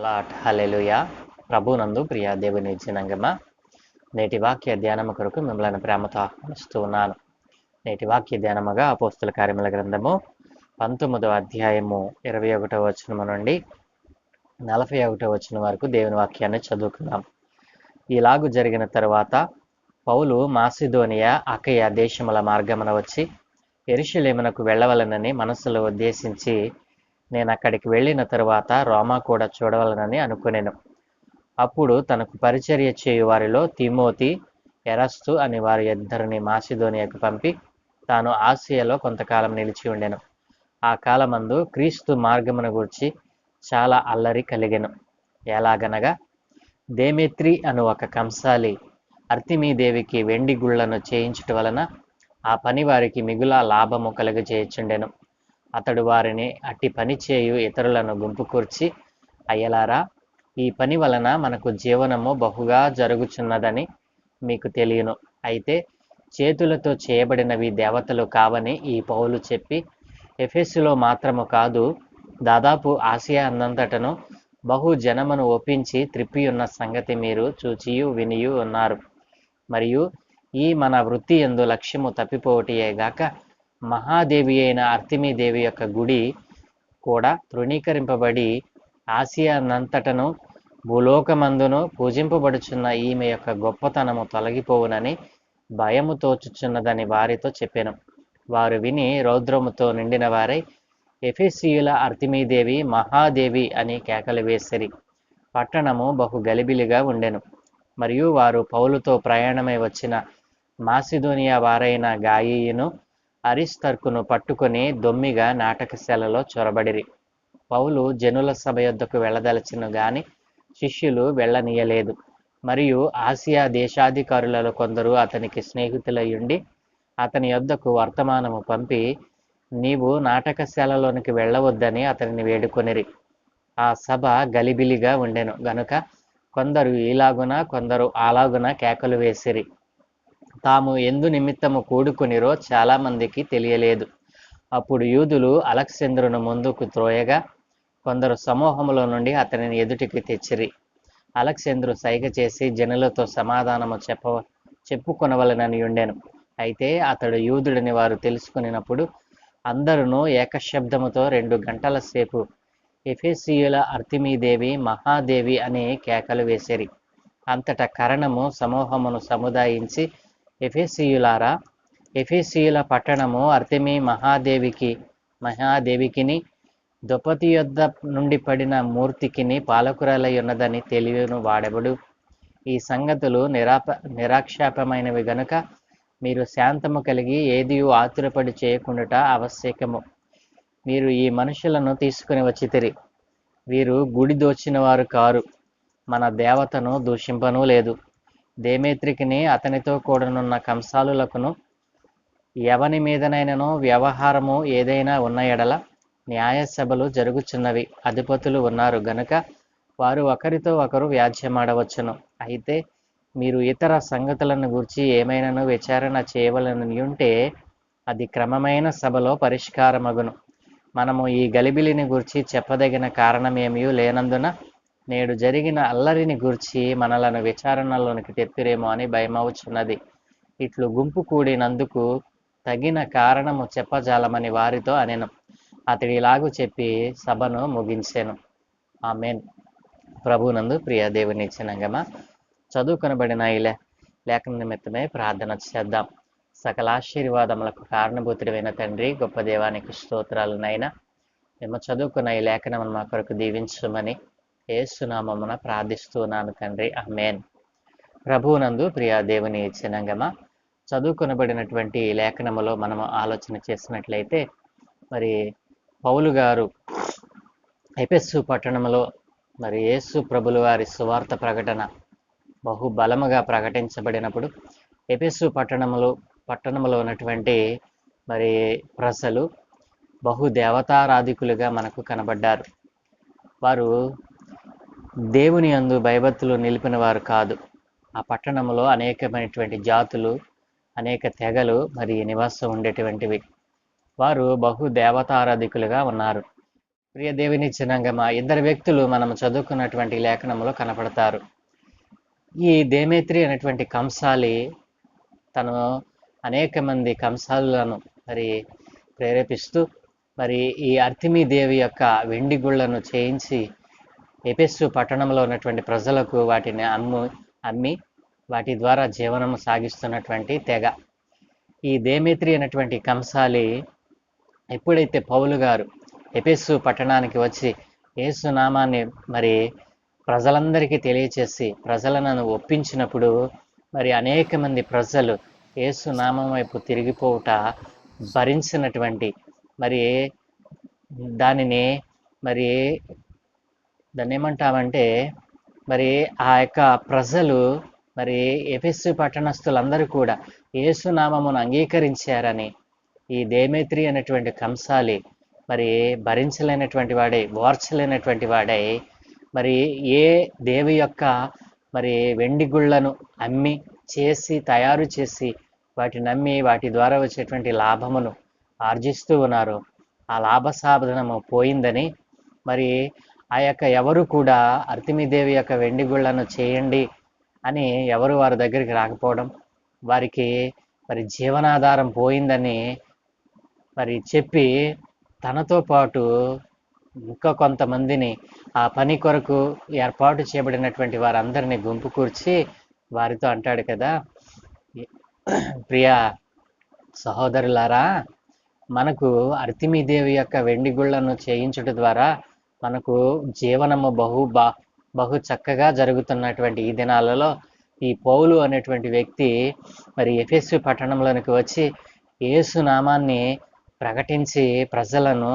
Lot హల్లెలూయా. ప్రభునందు ప్రియ దేవుని జనాంగమా, నేటి వాక్య ధ్యానము కొరకు మిమ్మల్ని ప్రేమతో ఆహ్వానిస్తూ ఉన్నాను. నేటి వాక్య ధ్యానముగా అపోస్తుల కార్యముల గ్రంథము 19వ అధ్యాయము 21వ వచనము నుండి 41వ వచనం వరకు దేవుని వాక్యాన్ని చదువుకుందాం. ఇలాగు జరిగిన తరువాత పౌలు మాసిదోనియా అకయ దేశముల మార్గమున వచ్చి యెరూషలేమునకు వెళ్ళవలనని మనస్సులో ఉద్దేశించి, నేను అక్కడికి వెళ్ళిన తరువాత రోమా కూడా చూడవలనని అనుకునేను. అప్పుడు తనకు పరిచర్య చేయు వారిలో తిమోతి, ఎరస్తు అని వారి ఇద్దరిని మాసిదోనియాకు పంపి తాను ఆసియాలో కొంతకాలం నిలిచి ఉండెను. ఆ కాలమందు క్రీస్తు మార్గమును గూర్చి చాలా అల్లరి కలిగెను. ఎలాగనగా, దేమేత్రి అను ఒక కంసాలి అర్తిమీదేవికి వెండి గుళ్లను చేయించుట వలన ఆ పని వారికి మిగుల లాభము కలుగజేయుచుండెను. అతడు వారిని అట్టి పని చేయు ఇతరులను గుంపు కూర్చి, అయ్యలారా, ఈ పని వలన మనకు జీవనము బహుగా జరుగుచున్నదని మీకు తెలియను. అయితే చేతులతో చేయబడినవి దేవతలు కావని ఈ పౌలు చెప్పి, ఎఫెసులో మాత్రము కాదు, దాదాపు ఆసియా అన్నంతటను బహు జనమును ఒప్పించి త్రిప్పియున్న సంగతి మీరు చూచియు వినియు ఉన్నారు. మరియు ఈ మన వృత్తి యందు లక్ష్యము తప్పిపోవటయేగాక మహాదేవి అయిన అర్తిమీదేవి యొక్క గుడి కూడా తృణీకరింపబడి ఆసియానంతటను భూలోకమందును పూజింపబడుచున్న ఈమె యొక్క గొప్పతనము తొలగిపోవునని భయము తోచుచున్నదని వారితో చెప్పెను. వారు విని రౌద్రముతో నిండిన వారై, ఎఫెసీయుల అర్తిమీదేవి మహాదేవి అని కేకలు వేసిరి. పట్టణము బహు గలిబిలిగా ఉండెను. మరియు వారు పౌలుతో ప్రయాణమై వచ్చిన మాసిదోనియా వారైన గాయియును అరిస్తర్కును పట్టుకొని దొమ్మిగా నాటకశాలలో చొరబడిరి. పౌలు జనుల సభ యొద్దకు వెళ్ళదలచెను గాని శిష్యులు వెళ్ళనీయలేదు. మరియు ఆసియా దేశాధికారులలో కొందరు అతనికి స్నేహితులయ్యుండి అతని యొద్దకు వర్తమానము పంపి, నీవు నాటకశాలలోనికి వెళ్ళవద్దని అతనిని వేడుకొనిరి. ఆ సభ గలిబిలిగా ఉండెను గనుక కొందరు ఈలాగున కొందరు అలాగున కేకలు వేసిరి. తాము ఎందు నిమిత్తము కూడుకునిరో చాలా మందికి తెలియలేదు. అప్పుడు యూదులు అలెగ్జంద్రును ముందుకు త్రోయగా కొందరు సమూహములో నుండి అతనిని ఎదుటికి తెచ్చిరి. అలెగ్జంద్రు సైగ చేసి జనులతో సమాధానము చెప్పుకొనవలనని ఉండెను. అయితే అతడు యూదుడని వారు తెలుసుకునినప్పుడు అందరును ఏకశబ్దముతో 2 గంటల సేపు ఎఫెసీయుల అర్తిమీదేవి మహాదేవి అని కేకలు వేసిరి. అంతట కరణము సమూహమును సముదాయించి, ఎఫెసీయులారా, ఎఫెసీయుల పట్టణము అర్తిమీ మహాదేవికిని దుపతి యొద్ద నుండి పడిన మూర్తికిని పాలకురాలై ఉన్నదని తెలియను వాడెవడు? ఈ సంగతులు నిరాక్షేపమైనవి గనుక మీరు శాంతము కలిగి ఏదియు ఆతురపడి చేయకుండుట ఆవశ్యకము. మీరు ఈ మనుషులను తీసుకుని వచ్చితిరి. వీరు గుడి దోచిన వారు కారు, మన దేవతను దూషింపనూ లేదు. దేమేత్రికిని అతనితో కూడనున్న కంసాలులకును ఎవని మీదనైనను వ్యవహారము ఏదైనా ఉన్న ఎడల న్యాయసభలు జరుగుచున్నవి. అధిపతులు ఉన్నారు గనుక వారు ఒకరితో ఒకరు వ్యాజ్యమాడవచ్చును. అయితే మీరు ఇతర సంగతులను గూర్చి ఏమైనాను విచారణ చేయవలనని ఉంటే అది క్రమమైన సభలో పరిష్కారమగును. మనము ఈ గలిబిలిని గూర్చి చెప్పదగిన కారణమేమీ లేనందున నేడు జరిగిన అల్లరిని గూర్చి మనలను విచారణలోనికి తెప్పిరేమో అని భయమవుచున్నది. ఇట్లు గుంపు కూడినందుకు తగిన కారణము చెప్పజాలమని వారితో అనెను. అతడు ఇలాగు చెప్పి సభను ముగించెను. ఆమేన్. ప్రభునందు ప్రియ దేవుని జనాంగమా, చదువుకొనబడిన ఈ లేఖన నిమిత్తమే ప్రార్థన చేద్దాం. సకల ఆశీర్వాదములకు కారణభూతుడైన తండ్రి, గొప్ప దేవానికి స్తోత్రాలనైనా. మేము చదువుకున్న ఈ లేఖనమును మా కొరకు దీవించమని యేసునామమున ప్రార్థిస్తున్నాను తండ్రి. ఆమేన్. ప్రభువునందు ప్రియ దేవుని జనాంగమా, చదువుకొనబడినటువంటి లేఖనములో మనము ఆలోచన చేసినట్లయితే, మరి పౌలు గారు ఎఫెసు పట్టణంలో మరి యేసు ప్రభుల వారి సువార్త ప్రకటన బహు బలముగా ప్రకటించబడినప్పుడు ఎఫెసు పట్టణంలో ఉన్నటువంటి మరి ప్రజలు బహు దేవతారాధికులుగా మనకు కనబడ్డారు. వారు దేవుని యందు భయభక్తులు నిలిపిన వారు కాదు. ఆ పట్టణంలో అనేకమైనటువంటి జాతులు, అనేక తెగలు మరి నివాసం ఉండేటువంటివి. వారు బహు దేవతారాధికులుగా ఉన్నారు. ప్రియ దేవుని జనాంగమా, ఇద్దరు వ్యక్తులు మనం చదువుకున్నటువంటి లేఖనంలో కనపడతారు. ఈ దేమేత్రి అనేటువంటి కంసాలి తను అనేక మంది కంసాలను మరి ప్రేరేపిస్తూ మరి ఈ అర్తిమీ దేవి యొక్క వెండి గుళ్ళను చేయించి ఎఫెసు పట్టణంలో ఉన్నటువంటి ప్రజలకు వాటిని అమ్మి వాటి ద్వారా జీవనం సాగిస్తున్నటువంటి తెగ. ఈ దేమేత్రి అనేటువంటి కంసాలి ఎప్పుడైతే పౌలు గారు ఎఫెసు పట్టణానికి వచ్చి యేసు నామాన్ని మరి ప్రజలందరికీ తెలియచేసి ప్రజలను ఒప్పించినప్పుడు మరి అనేక మంది ప్రజలు యేసు నామం వైపు తిరిగిపోవుట భరించినటువంటి మరి దానిని మరి దాన్ని ఏమంటామంటే మరి ఆ యొక్క ప్రజలు మరి ఎఫెసు పట్టణస్థులందరూ కూడా యేసు నామమును అంగీకరించారని ఈ దేమేత్రి అనేటువంటి కంసాలి మరి భరించలేనటువంటి వాడై ఓర్చలేనటువంటి వాడై మరి ఏ దేవి యొక్క మరి వెండి గుళ్ళను అమ్మి తయారు చేసి వాటిని అమ్మి వాటి ద్వారా వచ్చేటువంటి లాభమును ఆర్జిస్తూ ఉన్నారు. ఆ లాభ సాధనము పోయిందని మరి ఆ యొక్క ఎవరు కూడా అర్తిమీదేవి యొక్క వెండి గుళ్ళను చేయండి అని ఎవరు వారి దగ్గరికి రాకపోవడం, వారికి మరి జీవనాధారం పోయిందని మరి చెప్పి తనతో పాటు ఇంకా కొంతమందిని ఆ పని కొరకు ఏర్పాటు చేయబడినటువంటి వారందరినీ గుంపు కూర్చి వారితో అంటాడు కదా, ప్రియ సహోదరులారా, మనకు అర్తిమీదేవి యొక్క వెండి గుళ్ళను చేయించుట ద్వారా మనకు జీవనము బహు చక్కగా జరుగుతున్నటువంటి ఈ దినాలలో ఈ పౌలు అనేటువంటి వ్యక్తి మరి ఎఫెసు పట్టణంలోనికి వచ్చి యేసు నామాన్ని ప్రకటించి ప్రజలను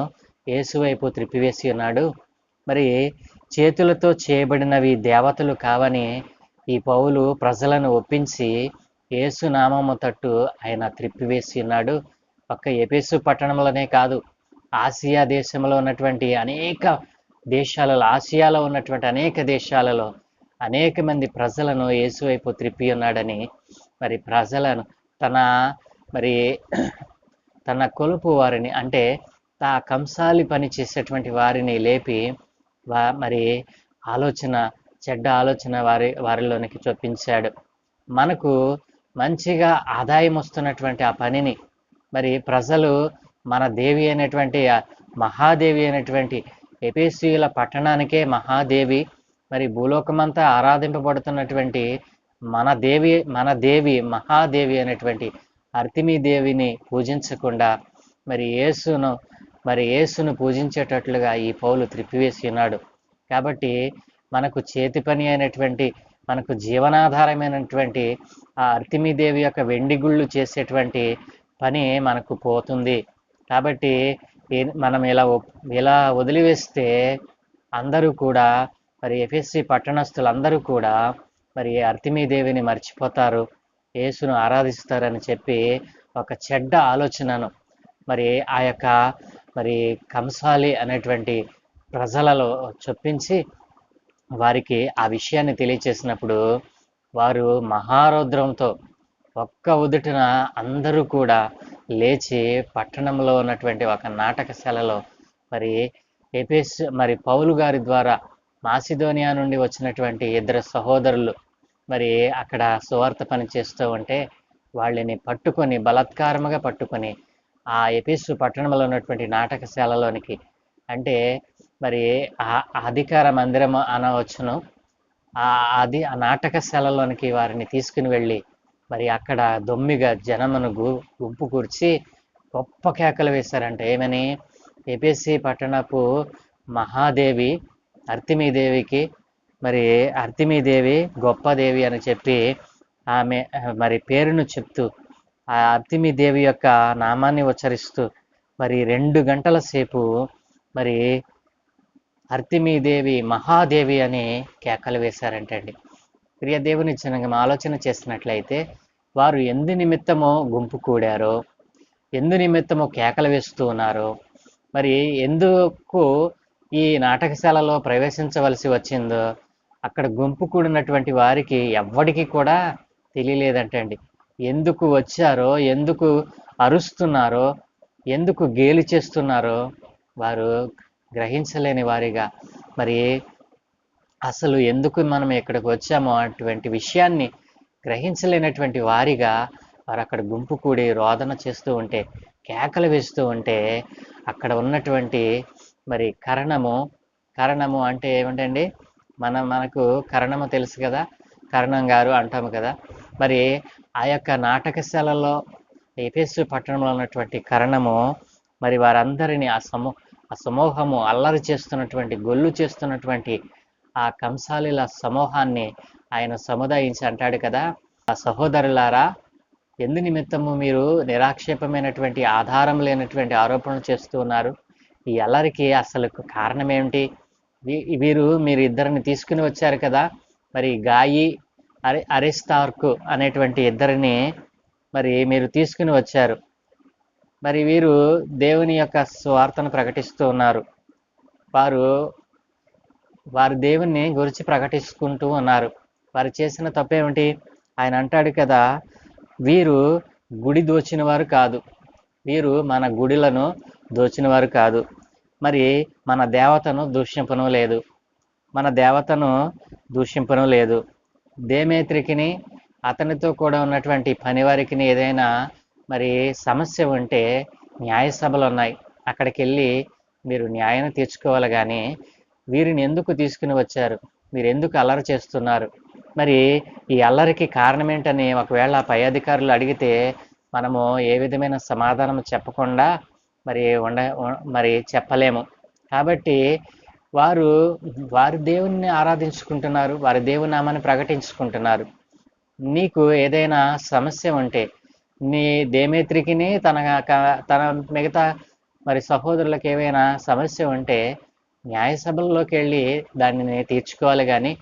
యేసు వైపు త్రిప్పివేసి ఉన్నాడు. మరి చేతులతో చేయబడినవి దేవతలు కావని ఈ పౌలు ప్రజలను ఒప్పించి యేసు నామము తట్టు ఆయన త్రిప్పివేసి ఉన్నాడు. ఒక్క ఎఫెసు పట్టణంలోనే కాదు, ఆసియా దేశంలో ఉన్నటువంటి అనేక దేశాలలో, ఆసియాలో ఉన్నటువంటి అనేక దేశాలలో అనేక మంది ప్రజలను యేసు వైపు త్రిప్పి ఉన్నాడని మరి ప్రజలను తన కొలుపు వారిని అంటే ఆ కంసాలి పని చేసేటువంటి వారిని లేపి మరి చెడ్డ ఆలోచన వారిలోనికి చొప్పించాడు. మనకు మంచిగా ఆదాయం వస్తున్నటువంటి ఆ పనిని మరి ప్రజలు మన దేవి అయినటువంటి మహాదేవి అయినటువంటి ఎఫెసీయుల పట్టణానికే మహాదేవి, మరి భూలోకమంతా ఆరాధింపబడుతున్నటువంటి మన దేవి మహాదేవి అనేటువంటి అర్తిమీ దేవిని పూజించకుండా మరి యేసును పూజించేటట్లుగా ఈ పౌలు త్రిప్పివేసి ఉన్నాడు. కాబట్టి మనకు చేతి పని అయినటువంటి, మనకు జీవనాధారమైనటువంటి ఆ అర్తిమీ దేవి యొక్క వెండి గుళ్ళు చేసేటువంటి పని మనకు పోతుంది. కాబట్టి మనం ఇలా వదిలివేస్తే అందరూ కూడా మరి ఎఫెసీ పట్టణస్థులందరూ కూడా మరి అర్తిమీ దేవిని మర్చిపోతారు, యేసును ఆరాధిస్తారని చెప్పి ఒక చెడ్డ ఆలోచనను మరి ఆ యొక్క మరి కంసాలి అనేటువంటి ప్రజలలో చొప్పించి వారికి ఆ విషయాన్ని తెలియచేసినప్పుడు వారు మహారౌద్రంతో ఒక్క ఉదుటిన అందరూ కూడా లేచి పట్టణంలో ఉన్నటువంటి ఒక నాటకశాలలో మరి పౌలు గారి ద్వారా మాసిదోనియా నుండి వచ్చినటువంటి ఇద్దరు సహోదరులు మరి అక్కడ సువార్త పని చేస్తూ ఉంటే వాళ్ళని బలాత్కారముగా పట్టుకొని ఆ ఎఫెసు పట్టణంలో ఉన్నటువంటి నాటకశాలలోనికి, అంటే మరి ఆ అధికార మందిరం అనవచ్చును, ఆ నాటకశాలలోనికి వారిని తీసుకుని వెళ్ళి మరి అక్కడ దొమ్మిగా జనమును గుంపు కూర్చి గొప్ప కేకలు వేశారంట. ఏమని? ఎఫెసీ పట్టణపు మహాదేవి అర్తిమీదేవికి మరి అర్తిమీదేవి గొప్ప దేవి అని చెప్పి ఆమె మరి పేరును చెప్తూ ఆ అర్తిమీదేవి యొక్క నామాన్ని ఉచ్చరిస్తూ మరి 2 గంటల సేపు మరి అర్తిమీదేవి మహాదేవి అని కేకలు వేశారంటండి. ప్రియ దేవుని జనంగా ఆలోచన చేసినట్లయితే వారు ఎందు నిమిత్తమో గుంపు కూడారో, ఎందు నిమిత్తమో కేకలు వేస్తూ ఉన్నారో, మరి ఎందుకు ఈ నాటకశాలలో ప్రవేశించవలసి వచ్చిందో అక్కడ గుంపు కూడినటువంటి వారికి ఎవ్వడికి కూడా తెలియలేదంటండి. ఎందుకు వచ్చారో, ఎందుకు అరుస్తున్నారో, ఎందుకు గేలి చేస్తున్నారో వారు గ్రహించలేని వారిగా, మరి అసలు ఎందుకు మనం ఇక్కడికి వచ్చామో అటువంటి విషయాన్ని గ్రహించలేనటువంటి వారిగా వారు అక్కడ గుంపు కూడి రోదన చేస్తూ ఉంటే, కేకలు వేస్తూ ఉంటే, అక్కడ ఉన్నటువంటి మరి కరణము అంటే ఏమిటండి? మనకు కరణము తెలుసు కదా, కరణం గారు అంటాము కదా. మరి ఆ యొక్క నాటకశాలలో ఎఫెసు పట్టణంలో ఉన్నటువంటి కరణము మరి వారందరినీ ఆ సమూహము అల్లరి చేస్తున్నటువంటి, గొల్లు చేస్తున్నటువంటి ఆ కంసాలిల సమూహాన్ని ఆయన సముదాయించి అంటాడు కదా, ఆ సహోదరులారా, ఎందు నిమిత్తము మీరు నిరాక్షేపమైనటువంటి ఆధారం లేనటువంటి ఆరోపణలు చేస్తూ ఉన్నారు? ఈ అల్లరికి అసలు కారణం ఏమిటి? మీరు ఇద్దరిని తీసుకుని వచ్చారు కదా, మరి గాయి అరిస్తార్కు అనేటువంటి ఇద్దరిని మరి మీరు తీసుకుని వచ్చారు. మరి వీరు దేవుని యొక్క స్వార్థను ప్రకటిస్తూ ఉన్నారు. వారు దేవుణ్ణి గురించి ప్రకటించుకుంటూ ఉన్నారు. వారు చేసిన తప్పేమిటి? ఆయన అంటాడు కదా, వీరు గుడి దోచిన వారు కాదు, వీరు మన గుడిలను దోచిన వారు కాదు, మరి మన దేవతను దూషింపను లేదు. దేమేత్రికిని అతనితో కూడా ఉన్నటువంటి పనివారికి ఏదైనా మరి సమస్య ఉంటే న్యాయసభలు ఉన్నాయి, అక్కడికి వెళ్ళి మీరు న్యాయాన్ని తీర్చుకోవాలి. కానీ వీరిని ఎందుకు తీసుకుని వచ్చారు? మీరు ఎందుకు అల్లరి చేస్తున్నారు? మరి ఈ అల్లరికి కారణం ఏంటని ఒకవేళ పై అధికారులు అడిగితే మనము ఏ విధమైన సమాధానం చెప్పకుండా మరి చెప్పలేము. కాబట్టి వారు దేవుణ్ణి ఆరాధించుకుంటున్నారు, వారి దేవుని నామాన్ని ప్రకటించుకుంటున్నారు. నీకు ఏదైనా సమస్య ఉంటే, నీ దేమేత్రికిని తన మిగతా మరి సహోదరులకు ఏమైనా సమస్య ఉంటే న్యాయసభల్లోకి వెళ్ళి దానిని తీర్చుకోవాలి. కానీ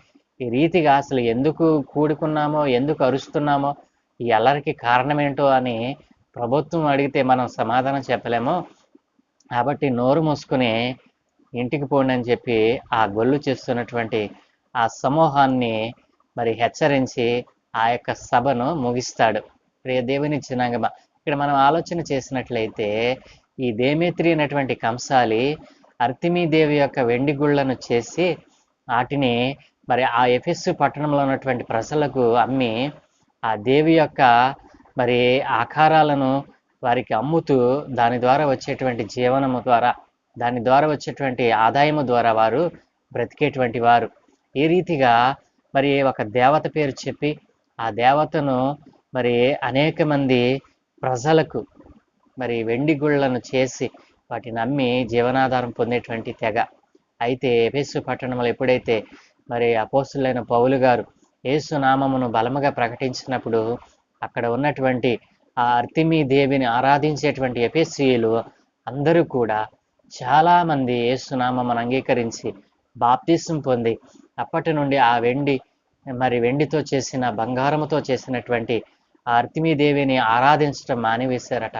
ఈ రీతిగా అసలు ఎందుకు కూడుకున్నామో, ఎందుకు అరుస్తున్నామో, ఈ అల్లరికి కారణం ఏంటో అని ప్రభుత్వం అడిగితే మనం సమాధానం చెప్పలేము. కాబట్టి నోరు మూసుకుని ఇంటికి పోండి అని చెప్పి ఆ గొల్లు చేస్తున్నటువంటి ఆ సమూహాన్ని మరి హెచ్చరించి ఆ యొక్క సభను ముగిస్తాడు. ప్రియ దేవుని జనాంగమ, ఇక్కడ మనం ఆలోచన చేసినట్లయితే ఈ దేమేత్రి అనేటువంటి కంసాలి అర్తిమీదేవి యొక్క వెండి గుళ్ళను చేసి వాటిని మరి ఆ ఎఫెసు పట్టణంలో ఉన్నటువంటి ప్రజలకు అమ్మి ఆ దేవి యొక్క మరి ఆకారాలను వారికి అమ్ముతూ దాని ద్వారా వచ్చేటువంటి జీవనము ద్వారా, దాని ద్వారా వచ్చేటువంటి ఆదాయము ద్వారా వారు బ్రతికేటువంటి వారు. ఈ రీతిగా మరి ఒక దేవత పేరు చెప్పి ఆ దేవతను మరి అనేక మంది ప్రజలకు మరి వెండి గుళ్ళను చేసి వాటిని నమ్మి జీవనాధారం పొందేటువంటి తెగ. అయితే ఎఫెసు పట్టణంలో ఎప్పుడైతే మరి అపోస్తులైన పౌలు గారు యేసు నామమును బలముగా ప్రకటించినప్పుడు అక్కడ ఉన్నటువంటి ఆ అర్తిమీ దేవిని ఆరాధించేటువంటి ఎఫెసీయులు అందరూ కూడా చాలా మంది యేసు నామమును అంగీకరించి బాప్తిసం పొంది అప్పటి నుండి ఆ వెండితో చేసిన, బంగారముతో చేసినటువంటి ఆ అర్తిమీ దేవిని ఆరాధించడం మానివేశారట.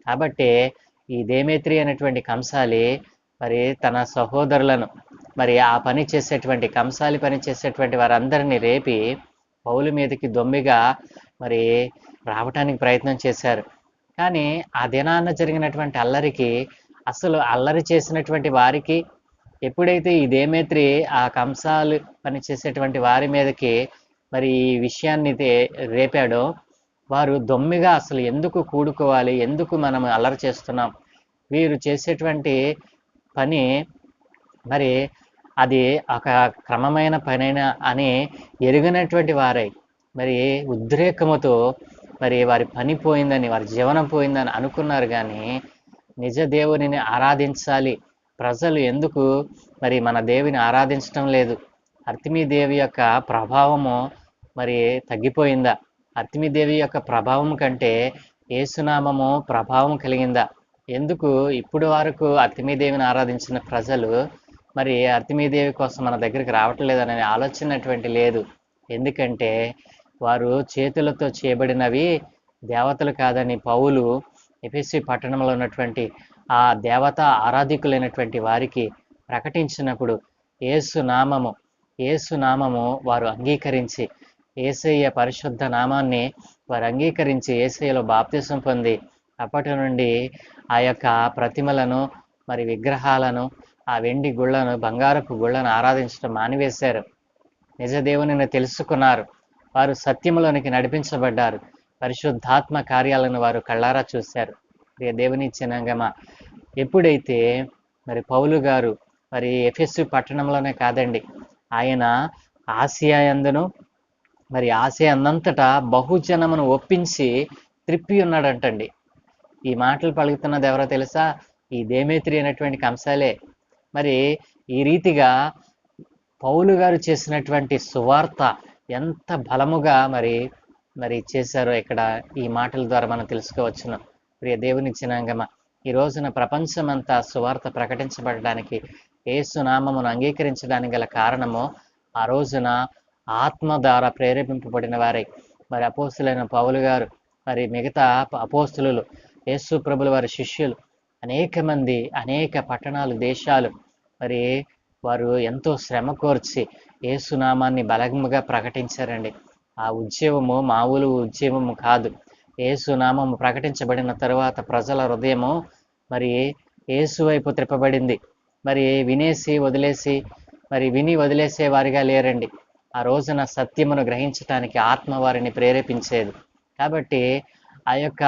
కాబట్టి ఈ దేమేత్రి అనేటువంటి కంసాలి మరి తన సహోదరులను మరి ఆ పని చేసేటువంటి కంసాలి పని చేసేటువంటి వారందరినీ రేపి పౌలు మీదకి దొమ్మిగా మరి రావటానికి ప్రయత్నం చేశారు. కానీ ఆ దినాన్న జరిగినటువంటి అల్లరికి, అసలు అల్లరి చేసినటువంటి వారికి ఎప్పుడైతే ఈ దేమేత్రి ఆ కంసాలు పని చేసేటువంటి వారి మీదకి మరి ఈ విషయాన్ని రేపాడో, వారు దొమ్మిగా అసలు ఎందుకు కూడుకోవాలి, ఎందుకు మనం అల్లరి చేస్తున్నాం, వీరు చేసేటువంటి పని మరి అది ఒక క్రమమైన పనైనా అని ఎరుగనటువంటి వారై మరి ఉద్రేకముతో మరి వారి పని పోయిందని, వారి జీవనం పోయిందని అనుకున్నారు. కానీ నిజ దేవునిని ఆరాధించాలి, ప్రజలు ఎందుకు మరి మన దేవిని ఆరాధించడం లేదు? అర్తిమీ దేవి యొక్క ప్రభావము మరి తగ్గిపోయిందా? అర్తిమీ దేవి యొక్క ప్రభావం కంటే యేసునామము ప్రభావం కలిగిందా? ఎందుకు ఇప్పుడు వరకు అర్తిమీ దేవిని ఆరాధించిన ప్రజలు మరి అర్తిమీ దేవి కోసం మన దగ్గరికి రావట్లేదనే ఆలోచనటువంటి లేదు. ఎందుకంటే వారు చేతులతో చేయబడినవి దేవతలు కాదని పౌలు ఎఫెసు పట్టణంలో ఉన్నటువంటి ఆ దేవత ఆరాధికులైనటువంటి వారికి ప్రకటించినప్పుడు యేసు నామము వారు అంగీకరించి, యేసయ్య పరిశుద్ధ నామాన్ని వారు అంగీకరించి యేసయ్యలో బాప్తిసం పొంది అప్పటి నుండి ఆ యొక్క ప్రతిమలను మరి విగ్రహాలను, ఆ వెండి గుళ్ళను, బంగారపు గుళ్ళను ఆరాధించడం మానివేశారు. నిజ దేవునిని తెలుసుకున్నారు. వారు సత్యములోనికి నడిపించబడ్డారు. పరిశుద్ధాత్మ కార్యాలను వారు కళ్ళారా చూశారు. ప్రియ దేవుని జనాంగమా, ఎప్పుడైతే మరి పౌలు గారు మరి ఎఫెసు పట్టణంలోనే కాదండి, ఆయన ఆసియా యందును మరి ఆసియా అందంతటా బహుజనమును ఒప్పించి త్రిప్పి ఉన్నాడంటండి. ఈ మాటలు పలుకుతున్నది ఎవరో తెలుసా? ఈ దేమేత్రి అనేటువంటి కంసాలే. మరి ఈ రీతిగా పౌలు గారు చేసినటువంటి సువార్త ఎంత బలముగా మరి మరి చేశారో ఇక్కడ ఈ మాటల ద్వారా మనం తెలుసుకోవచ్చును. ప్రియ దేవుని జనాంగమ, ఈ రోజున ప్రపంచమంతా సువార్త ప్రకటించబడడానికి, యేసు నామమును అంగీకరించడానికి గల కారణము ఆ రోజున ఆత్మ ద్వారా ప్రేరేపింపబడిన వారై మరి అపోస్తులైన పౌలు గారు, మరి మిగతా అపోస్తులు, యేసు ప్రభుల వారి శిష్యులు అనేక మంది, అనేక పట్టణాలు, దేశాలు మరి వారు ఎంతో శ్రమ కోర్చి యేసునామాన్ని బలముగా ప్రకటించారండి. ఆ ఉద్యమము మామూలు ఉద్యమము కాదు. యేసునామము ప్రకటించబడిన తరువాత ప్రజల హృదయము మరి యేసు వైపు త్రిప్పబడింది. మరి వినేసి వదిలేసి మరి విని వదిలేసే వారిగా లేరండి. ఆ రోజున సత్యమును గ్రహించటానికి ఆత్మ వారిని ప్రేరేపించేది. కాబట్టి ఆ యొక్క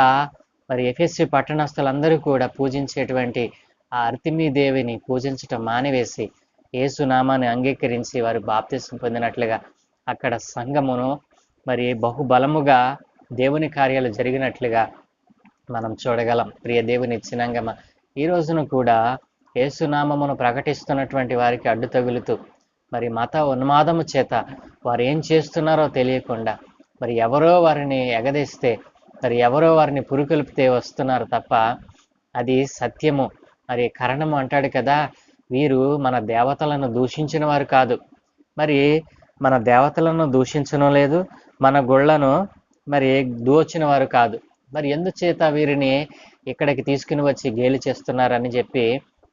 మరి ఎఫెసు పట్టణస్థులందరూ కూడా పూజించేటువంటి ఆ అర్తిమీ దేవిని పూజించటం మానివేసి యేసునామాన్ని అంగీకరించి వారు బాప్తిసం పొందినట్లుగా అక్కడ సంఘమును మరి బహుబలముగా దేవుని కార్యాలు జరిగినట్లుగా మనం చూడగలం. ప్రియ దేవుని జనాంగమ, ఈ రోజున కూడా యేసునామమును ప్రకటిస్తున్నటువంటి వారికి అడ్డు తగులుతూ మరి మత ఉన్మాదము చేత వారు ఏం చేస్తున్నారో తెలియకుండా మరి ఎవరో వారిని ఎగదేస్తే, మరి ఎవరో వారిని పురుకొల్పితే వస్తున్నారు తప్ప అది సత్యము. మరి కరణము అంటాడు కదా, వీరు మన దేవతలను దూషించిన వారు కాదు. మరి మన దేవతలను దూషించడం లేదు, మన గుళ్ళను మరి దోచిన వారు కాదు. మరి ఎందుచేత వీరిని ఇక్కడికి తీసుకుని వచ్చి గేలి చేస్తున్నారని చెప్పి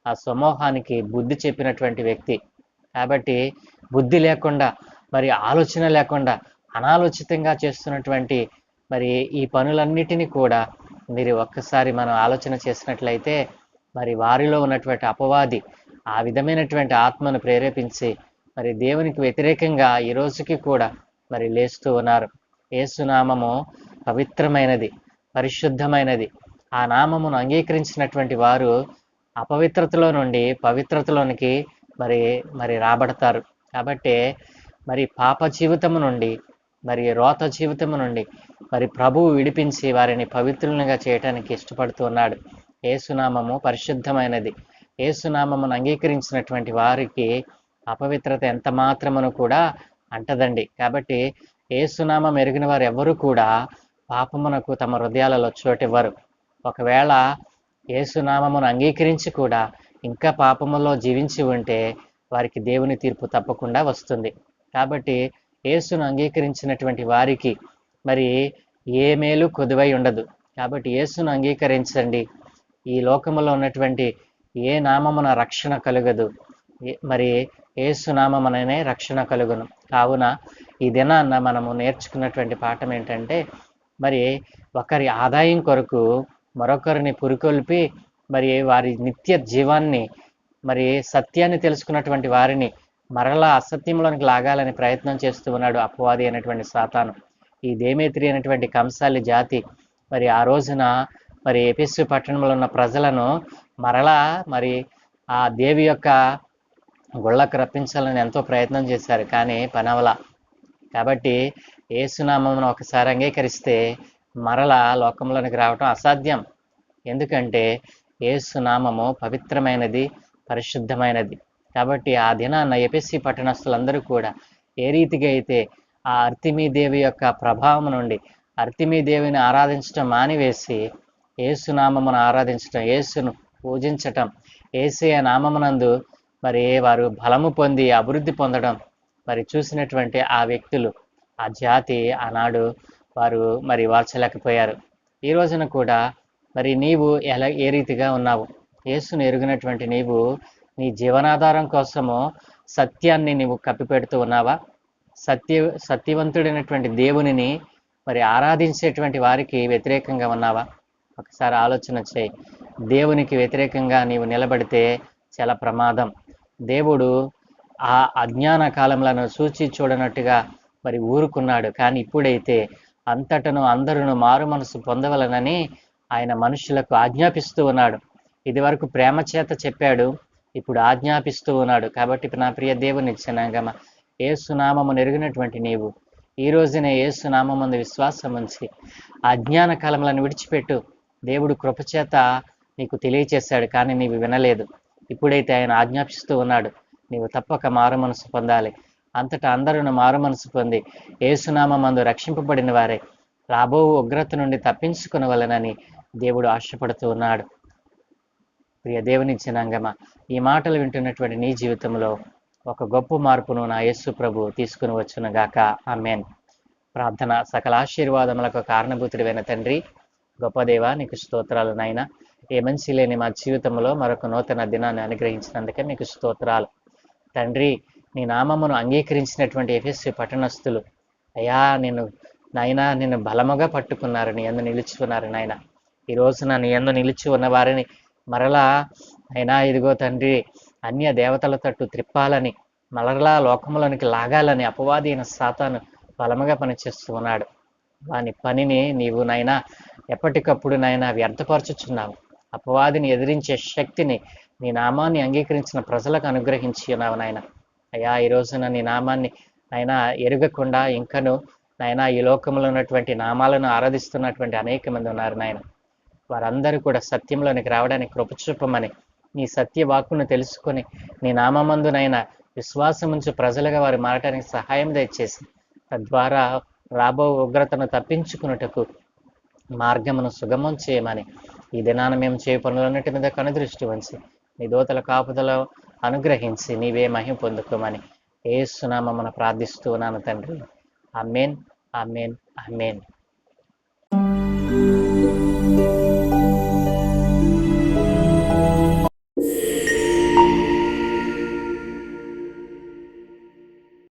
ఆ సమూహానికి బుద్ధి చెప్పినటువంటి వ్యక్తి. కాబట్టి బుద్ధి లేకుండా మరి ఆలోచన లేకుండా అనాలోచితంగా చేస్తున్నటువంటి మరి ఈ పనులన్నిటినీ కూడా మీరు ఒక్కసారి మనం ఆలోచన చేసినట్లయితే మరి వారిలో ఉన్నటువంటి అపవాది ఆ విధమైనటువంటి ఆత్మను ప్రేరేపించి మరి దేవునికి వ్యతిరేకంగా ఈ రోజుకి కూడా మరి లేస్తూ ఉన్నారు. యేసునామము పవిత్రమైనది, పరిశుద్ధమైనది. ఆ నామమును అంగీకరించినటువంటి వారు అపవిత్రతలో నుండి పవిత్రతలోనికి మరి మరి రాబడతారు. కాబట్టి మరి పాప జీవితము నుండి మరి రోత జీవితము నుండి మరి ప్రభువు విడిపించి వారిని పవిత్రులుగా చేయటానికి ఇష్టపడుతూ ఉన్నాడు. యేసునామము పరిశుద్ధమైనది. యేసునామమును అంగీకరించినటువంటి వారికి అపవిత్రత ఎంత మాత్రమును కూడా అంటదండి. కాబట్టి యేసునామం ఎరిగిన వారు ఎవరు కూడా పాపమునకు తమ హృదయాలలో చోటివ్వరు. ఒకవేళ యేసునామమును అంగీకరించి కూడా ఇంకా పాపములో జీవించి ఉంటే వారికి దేవుని తీర్పు తప్పకుండా వస్తుంది. కాబట్టి యేసును అంగీకరించినటువంటి వారికి మరి ఏ మేలు కొదువై ఉండదు. కాబట్టి యేసును అంగీకరించండి. ఈ లోకములో ఉన్నటువంటి ఏ నామమున రక్షణ కలుగదు, మరి యేసునామముననే రక్షణ కలుగును. కావున ఈ దినాన్న మనము నేర్చుకున్నటువంటి పాఠం ఏంటంటే, మరి ఒకరి ఆదాయం కొరకు మరొకరిని పురికొల్పి మరి వారి నిత్య జీవాన్ని మరి సత్యాన్ని తెలుసుకున్నటువంటి వారిని మరలా అసత్యంలోనికి లాగాలని ప్రయత్నం చేస్తూ ఉన్నాడు అపవాది అనేటువంటి సాతాను. ఈ దేమేత్రి అనేటువంటి కంసాలి జాతి మరి ఆ రోజున మరి ఎఫెసు పట్టణంలో ఉన్న ప్రజలను మరలా మరి ఆ దేవి యొక్క గుళ్ళకు రప్పించాలని ఎంతో ప్రయత్నం చేశారు, కానీ పనవల. కాబట్టి యేసునామమును ఒకసారి అంగీకరిస్తే మరలా లోకంలోనికి రావటం అసాధ్యం. ఎందుకంటే యేసునామము పవిత్రమైనది, పరిశుద్ధమైనది. కాబట్టి ఆ దినాన్న ఎఫెసు పట్టణస్థులందరూ కూడా ఏ రీతిగా అయితే ఆ అర్తిమీ దేవి యొక్క ప్రభావం నుండి అర్తిమీ దేవిని ఆరాధించటం మానివేసి యేసునామమును ఆరాధించటం, యేసును పూజించటం, యేసయ్య నామమునందు మరి వారు బలము పొంది అభివృద్ధి పొందడం మరి చూసినటువంటి ఆ వ్యక్తులు, ఆ జాతి ఆనాడు వారు మరి వాల్చలేకపోయారు. ఈ రోజున కూడా మరి నీవు ఏ రీతిగా ఉన్నావు? యేసును ఎరిగినటువంటి నీవు నీ జీవనాధారం కోసము సత్యాన్ని నీవు కప్పిపెడుతూ ఉన్నావా? సత్యవంతుడైనటువంటి దేవునిని మరి ఆరాధించేటువంటి వారికి వ్యతిరేకంగా ఉన్నావా? ఒకసారి ఆలోచన చేయి. దేవునికి వ్యతిరేకంగా నీవు నిలబడితే చాలా ప్రమాదం. దేవుడు ఆ అజ్ఞాన కాలంలో చూచి చూడనట్టుగా మరి ఊరుకున్నాడు. కానీ ఇప్పుడైతే అంతటను అందరూ మారు మనసు పొందవలనని ఆయన మనుషులకు ఆజ్ఞాపిస్తూ ఉన్నాడు. ఇది వరకు ప్రేమ చేత చెప్పాడు, ఇప్పుడు ఆజ్ఞాపిస్తూ ఉన్నాడు. కాబట్టి నా ప్రియ దేవుని జనాంగమా, యేసునామము ఎరిగినటువంటి నీవు ఈ రోజునే యేసునామమందు విశ్వాసం ఉంచి అజ్ఞాన కాలములను విడిచిపెట్టు. దేవుడు కృపచేత నీకు తెలియచేశాడు, కానీ నీవు వినలేదు. ఇప్పుడైతే ఆయన ఆజ్ఞాపిస్తూ ఉన్నాడు, నీవు తప్పక మారు మనసు పొందాలి. అంతటా అందరూ మారు మనసు పొంది యేసునామమందు రక్షింపబడిన వారే రాబో ఉగ్రత నుండి తప్పించుకునవలెనని దేవుడు ఆశపడుతూ ఉన్నాడు. ప్రియ దేవుని జనాంగమా, ఈ మాటలు వింటున్నటువంటి నీ జీవితంలో ఒక గొప్ప మార్పును నా యేసు ప్రభు తీసుకుని వచ్చునుగాక. ఆమేన్. ప్రార్థన. సకల ఆశీర్వాదములకు కారణభూతుడివైన తండ్రి, గొప్ప దేవ, నీకు స్తోత్రాలు నాయన. ఏ మంచి లేని మా జీవితంలో మరొక నూతన దినాన్ని అనుగ్రహించినందుకే నీకు స్తోత్రాలు తండ్రి. నీ నామమును అంగీకరించినటువంటి ఎఫెసు పట్టణస్థులు అయ్యా, నిన్ను బలముగా పట్టుకున్నారు, నీ యందు నిలుచుకున్నారు నాయన. ఈ రోజున నీ యందు నిలిచి ఉన్న వారిని మరలా అయినా ఇదిగో తండ్రి, అన్య దేవతల తట్టు త్రిప్పాలని, మరలా లోకములోనికి లాగాలని అపవాది అయిన సాతాను బలముగా పనిచేస్తూ ఉన్నాడు. వాని పనిని నీవు నాయన ఎప్పటికప్పుడు నాయన వ్యర్థపరచుచున్నావు. అపవాదిని ఎదిరించే శక్తిని నీ నామాన్ని అంగీకరించిన ప్రజలకు అనుగ్రహించి ఉన్నావు నాయన. అయ్యా, ఈ రోజున నీ నామాన్ని నాయన ఎరగకుండా ఇంకను నాయన ఈ లోకంలో ఉన్నటువంటి నామాలను ఆరాధిస్తున్నటువంటి అనేక మంది ఉన్నారు నాయన. వారందరూ కూడా సత్యంలోనికి రావడానికి కృప చూపమని, నీ సత్య వాక్కును తెలుసుకొని నీ నామందునైనా విశ్వాసముంచు ప్రజలుగా వారు మారటానికి సహాయం దయచేసి, తద్వారా రాబో ఉగ్రతను తప్పించుకున్నటకు మార్గమును సుగమం చేయమని, ఈ దినాన మేము చేయ పనులన్నిటి మీద కనుదృష్టి ఉంచి నీ దూతల కాపుదల అనుగ్రహించి నీవే మహిమ పొందుకోమని యేసు నామమున ప్రార్థిస్తూ ఉన్నాను తండ్రి. ఆమేన్, ఆమేన్, ఆమేన్.